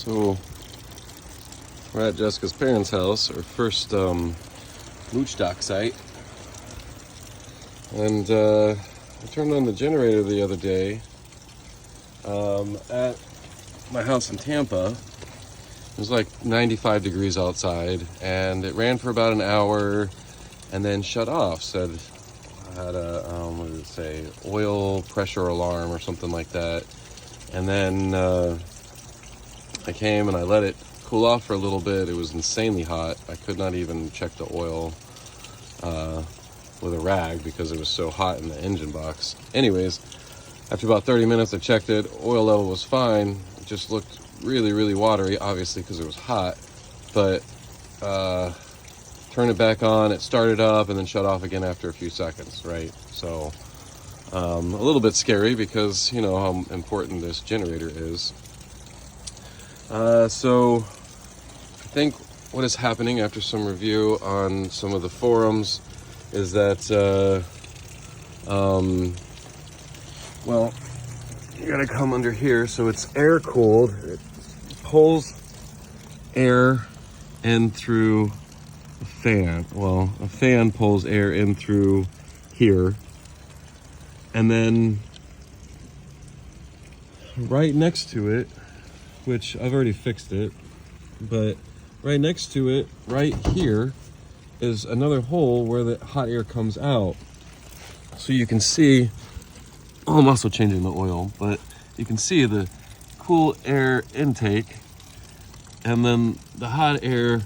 So we're at Jessica's parents' house, our first mooch dock site. And I turned on the generator the other day at my house in Tampa. It was like 95 degrees outside, and it ran for about an hour and then shut off. Said I had a, what did it say, oil pressure alarm or something like that. And then I came and I let it cool off for a little bit. It was insanely hot. I could not even check the oil with a rag because it was so hot in the engine box. Anyways, after about 30 minutes I checked it. Oil level was fine. It just looked really, really watery, obviously because it was hot. But turned it back on, it started up and then shut off again after a few seconds, right? So a little bit scary because you know how important this generator is. So I think what is happening after some review on some of the forums is that well, you gotta come under here, so it's air cooled. It pulls air in through a fan. Well, a fan pulls air in through here, and then right next to it, which I've already fixed it, but right next to it, right here, is another hole where the hot air comes out. So you can see, oh, I'm also changing the oil, but you can see the cool air intake, and then the hot air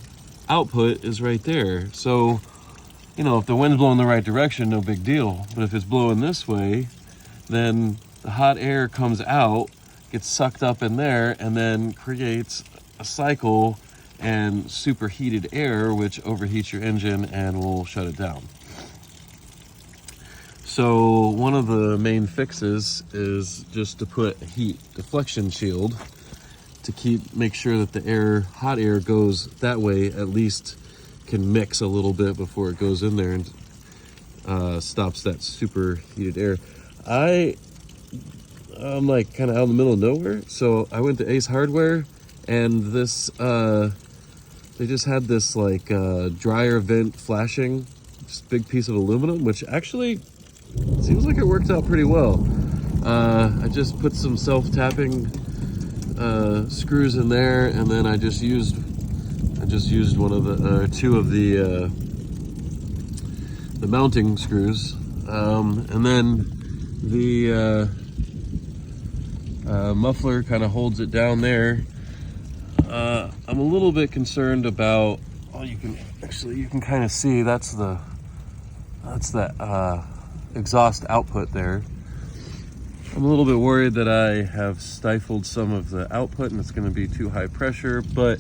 output is right there. So, you know, if the wind's blowing the right direction, no big deal. But if it's blowing this way, then the hot air comes out, gets sucked up in there, and then creates a cycle and superheated air, which overheats your engine and will shut it down. So one of the main fixes is just to put a heat deflection shield to make sure that the hot air goes that way, at least can mix a little bit before it goes in there and stops that superheated air. I'm like kind of out in the middle of nowhere, so I went to Ace Hardware, and this they just had this like dryer vent flashing, just big piece of aluminum, which actually seems like it worked out pretty well. I just put some self-tapping screws in there, and then I just used one of the two of the mounting screws, and then the muffler kind of holds it down there. I'm a little bit concerned about, you can kind of see that's the exhaust output there. I'm a little bit worried that I have stifled some of the output and it's going to be too high pressure, but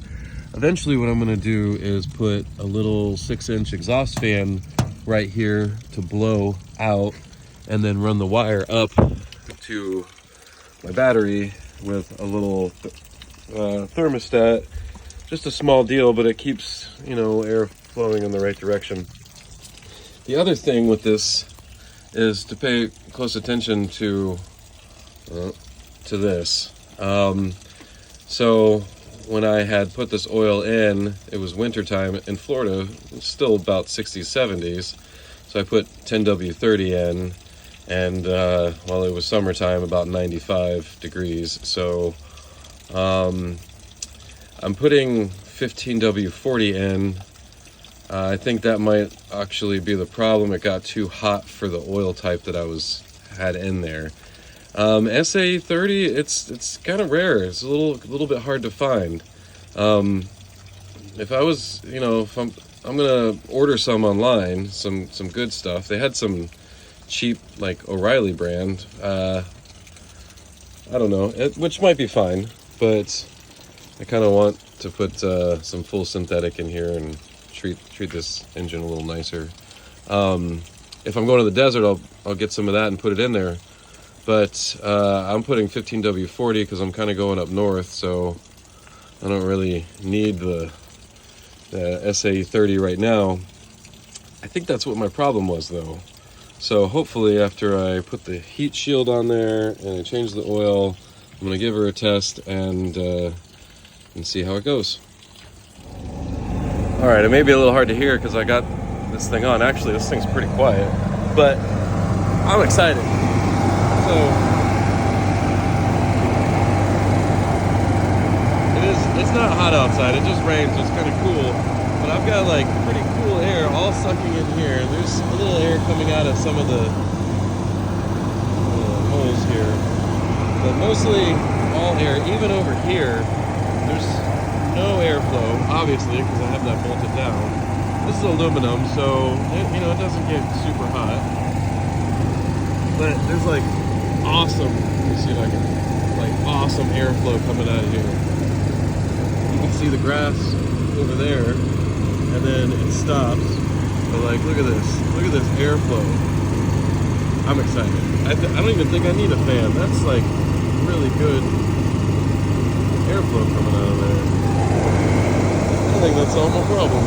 eventually what I'm going to do is put a little 6-inch exhaust fan right here to blow out, and then run the wire up to my battery with a little thermostat. Just a small deal, but it keeps, you know, air flowing in the right direction. The other thing with this is to pay close attention to this. So when I had put this oil in, it was wintertime in Florida, still about 60s, 70s. So I put 10W30 in, and while it was summertime, about 95 degrees. So I'm putting 15W40 in. I think that might actually be the problem. It got too hot for the oil type that I had in there. SA30, it's kind of rare. It's a little bit hard to find. If I was, you know, if I'm gonna order some online, some good stuff. They had some cheap, like O'Reilly brand. I don't know, which might be fine, but I kind of want to put some full synthetic in here and treat this engine a little nicer. If I'm going to the desert, I'll get some of that and put it in there. But I'm putting 15W40 because I'm kind of going up north, so I don't really need the SA30 right now. I think that's what my problem was, though. So hopefully after I put the heat shield on there and I change the oil, I'm going to give her a test and and see how it goes. All right, it may be a little hard to hear because I got this thing on. Actually, this thing's pretty quiet, but I'm excited. So it's not hot outside. It just rains. It's kind of cool, but I've got like pretty cool air all sucking in here. There's a little air coming out of some of the holes here, but mostly all air. Even over here, there's no airflow, obviously, because I have that bolted down. This is aluminum, so it doesn't get super hot. But there's like awesome, let me see if I can, like awesome airflow coming out of here. You can see the grass over there, and then it stops. But like, look at this airflow. I'm excited. I don't even think I need a fan. That's like really good airflow coming out of there. I think that's all no problem.